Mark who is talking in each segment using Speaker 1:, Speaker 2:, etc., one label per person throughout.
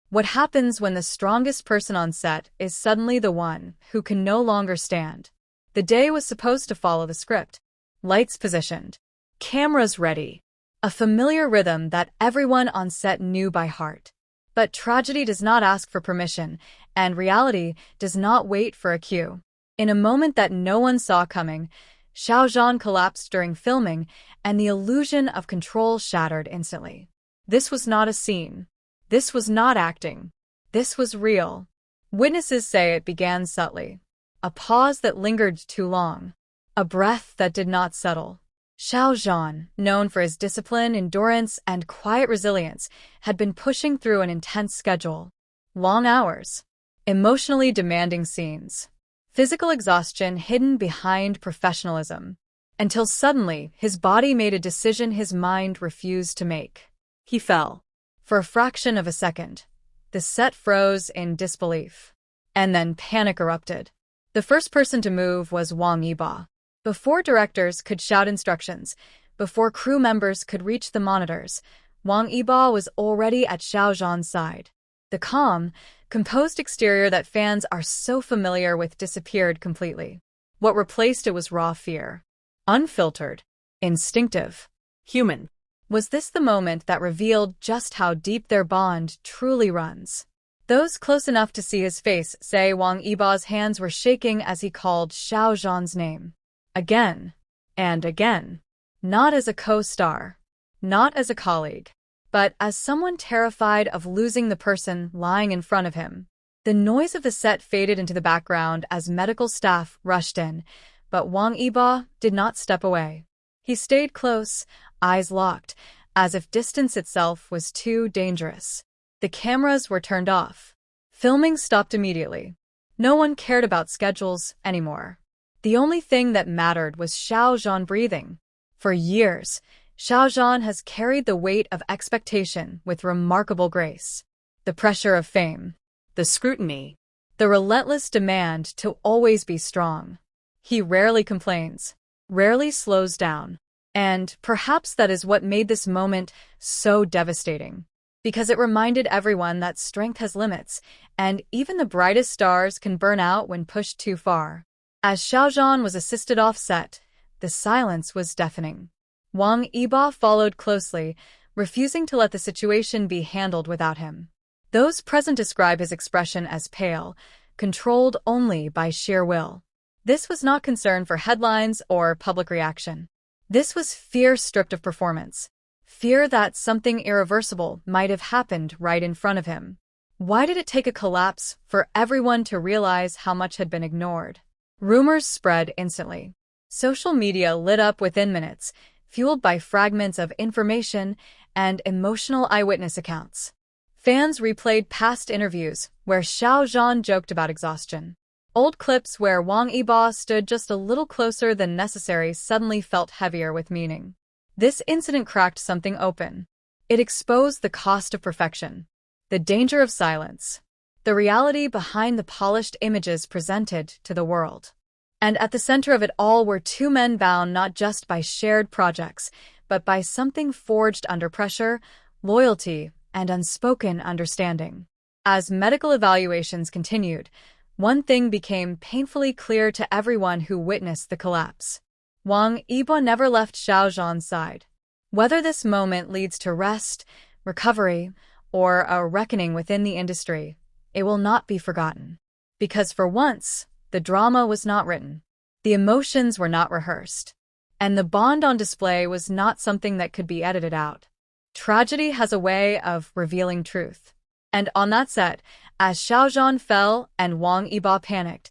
Speaker 1: What happens when the strongest person on set is suddenly the one who can no longer stand? The day was supposed to follow the script. Lights positioned. Cameras ready. A familiar rhythm that everyone on set knew by heart. But tragedy does not ask for permission, and reality does not wait for a cue. In a moment that no one saw coming, Xiao Zhan collapsed during filming, and the illusion of control shattered instantly. This was not a scene. This was not acting. This was real. Witnesses say it began subtly. A pause that lingered too long. A breath that did not settle. Xiao Zhan, known for his discipline, endurance, and quiet resilience, had been pushing through an intense schedule. Long hours. Emotionally demanding scenes. Physical exhaustion hidden behind professionalism. Until suddenly, his body made a decision his mind refused to make. He fell. For a fraction of a second. The set froze in disbelief. And then panic erupted. The first person to move was Wang Yibo. Before directors could shout instructions, before crew members could reach the monitors, Wang Yibo was already at Xiao Zhan's side. The calm, composed exterior that fans are so familiar with disappeared completely. What replaced it was raw fear. Unfiltered. Instinctive. Human. Was this the moment that revealed just how deep their bond truly runs? Those close enough to see his face say Wang Yibo's hands were shaking as he called Xiao Zhan's name. Again. And again. Not as a co-star. Not as a colleague. But as someone terrified of losing the person lying in front of him. The noise of the set faded into the background as medical staff rushed in, but Wang Yibo did not step away. He stayed close, eyes locked, as if distance itself was too dangerous. The cameras were turned off. Filming stopped immediately. No one cared about schedules anymore. The only thing that mattered was Xiao Zhan breathing. For years, Xiao Zhan has carried the weight of expectation with remarkable grace. The pressure of fame, the scrutiny, the relentless demand to always be strong. He rarely complains, rarely slows down. And perhaps that is what made this moment so devastating. Because it reminded everyone that strength has limits, and even the brightest stars can burn out when pushed too far. As Xiao Zhan was assisted off set, the silence was deafening. Wang Yibo followed closely, refusing to let the situation be handled without him. Those present describe his expression as pale, controlled only by sheer will. This was not concern for headlines or public reaction. This was fear stripped of performance. Fear that something irreversible might have happened right in front of him. Why did it take a collapse for everyone to realize how much had been ignored? Rumors spread instantly. Social media lit up within minutes, fueled by fragments of information and emotional eyewitness accounts. Fans replayed past interviews where Xiao Zhan joked about exhaustion. Old clips where Wang Yibo stood just a little closer than necessary suddenly felt heavier with meaning. This incident cracked something open. It exposed the cost of perfection, the danger of silence, the reality behind the polished images presented to the world. And at the center of it all were two men bound not just by shared projects, but by something forged under pressure, loyalty, and unspoken understanding. As medical evaluations continued, one thing became painfully clear to everyone who witnessed the collapse. Wang Yibo never left Xiao Zhan's side. Whether this moment leads to rest, recovery, or a reckoning within the industry, it will not be forgotten. Because for once, the drama was not written. The emotions were not rehearsed. And the bond on display was not something that could be edited out. Tragedy has a way of revealing truth. And on that set, as Xiao Zhan fell and Wang Yibo panicked,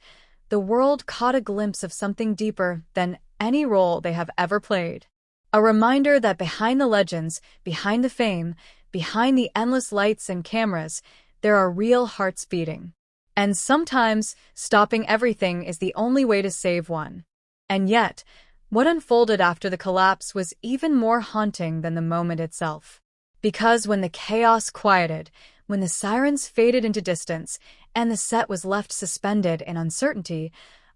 Speaker 1: the world caught a glimpse of something deeper than any role they have ever played. A reminder that behind the legends, behind the fame, behind the endless lights and cameras, there are real hearts beating. And sometimes, stopping everything is the only way to save one. And yet, what unfolded after the collapse was even more haunting than the moment itself. Because when the chaos quieted, when the sirens faded into distance, and the set was left suspended in uncertainty,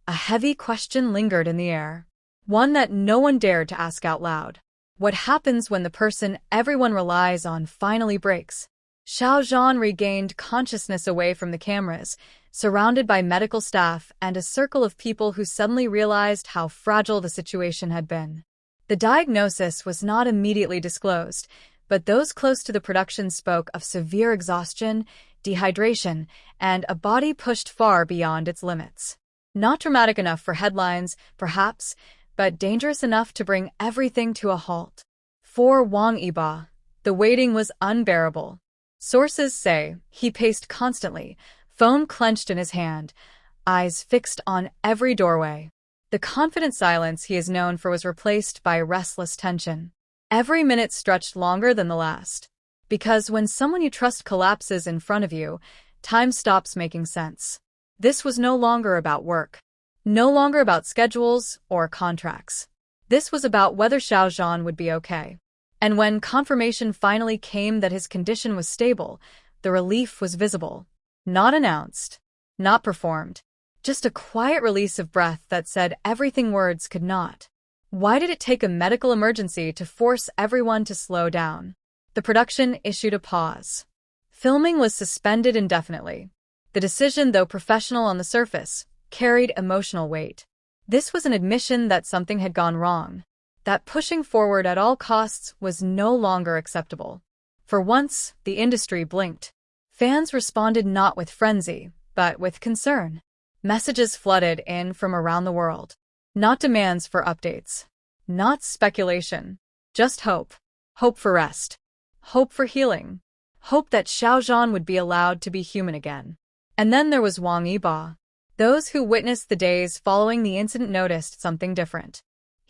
Speaker 1: a heavy question lingered in the air. One that no one dared to ask out loud. What happens when the person everyone relies on finally breaks? Xiao Zhan regained consciousness away from the cameras, surrounded by medical staff and a circle of people who suddenly realized how fragile the situation had been. The diagnosis was not immediately disclosed, but those close to the production spoke of severe exhaustion, dehydration, and a body pushed far beyond its limits. Not dramatic enough for headlines, perhaps, but dangerous enough to bring everything to a halt. For Wang Yibo, the waiting was unbearable. Sources say he paced constantly, phone clenched in his hand, eyes fixed on every doorway. The confident silence he is known for was replaced by restless tension. Every minute stretched longer than the last. Because when someone you trust collapses in front of you, time stops making sense. This was no longer about work. No longer about schedules or contracts. This was about whether Xiao Zhan would be okay. And when confirmation finally came that his condition was stable, the relief was visible. Not announced. Not performed. Just a quiet release of breath that said everything words could not. Why did it take a medical emergency to force everyone to slow down? The production issued a pause. Filming was suspended indefinitely. The decision, though professional on the surface, carried emotional weight. This was an admission that something had gone wrong, that pushing forward at all costs was no longer acceptable. For once, the industry blinked. Fans responded not with frenzy, but with concern. Messages flooded in from around the world. Not demands for updates. Not speculation. Just hope. Hope for rest. Hope for healing. Hope that Xiao Zhan would be allowed to be human again. And then there was Wang Yibo. Those who witnessed the days following the incident noticed something different.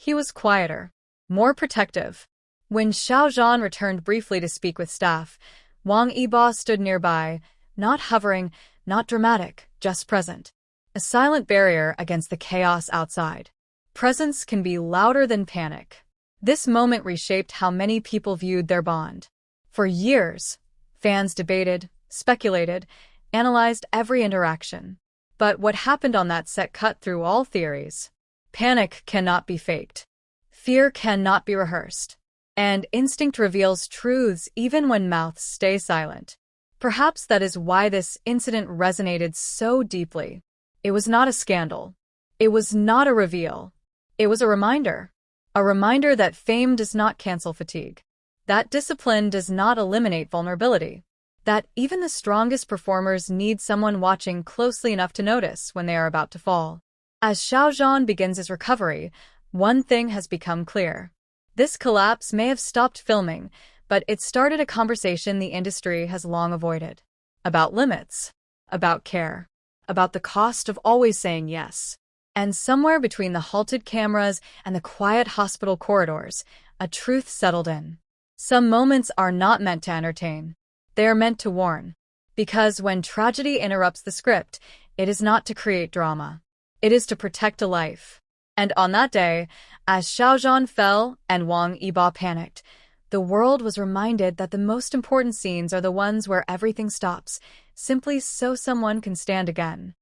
Speaker 1: He was quieter, more protective. When Xiao Zhan returned briefly to speak with staff, Wang Yibo stood nearby, not hovering, not dramatic, just present. A silent barrier against the chaos outside. Presence can be louder than panic. This moment reshaped how many people viewed their bond. For years, fans debated, speculated, analyzed every interaction. But what happened on that set cut through all theories. Panic cannot be faked. Fear cannot be rehearsed. And instinct reveals truths even when mouths stay silent. Perhaps that is why this incident resonated so deeply. It was not a scandal. It was not a reveal. It was a reminder. A reminder that fame does not cancel fatigue. That discipline does not eliminate vulnerability. That even the strongest performers need someone watching closely enough to notice when they are about to fall. As Xiao Zhan begins his recovery, one thing has become clear. This collapse may have stopped filming, but it started a conversation the industry has long avoided. About limits. About care. About the cost of always saying yes. And somewhere between the halted cameras and the quiet hospital corridors, a truth settled in. Some moments are not meant to entertain. They are meant to warn. Because when tragedy interrupts the script, it is not to create drama. It is to protect a life. And on that day, as Xiao Zhan fell and Wang Yibo panicked, the world was reminded that the most important scenes are the ones where everything stops, simply so someone can stand again.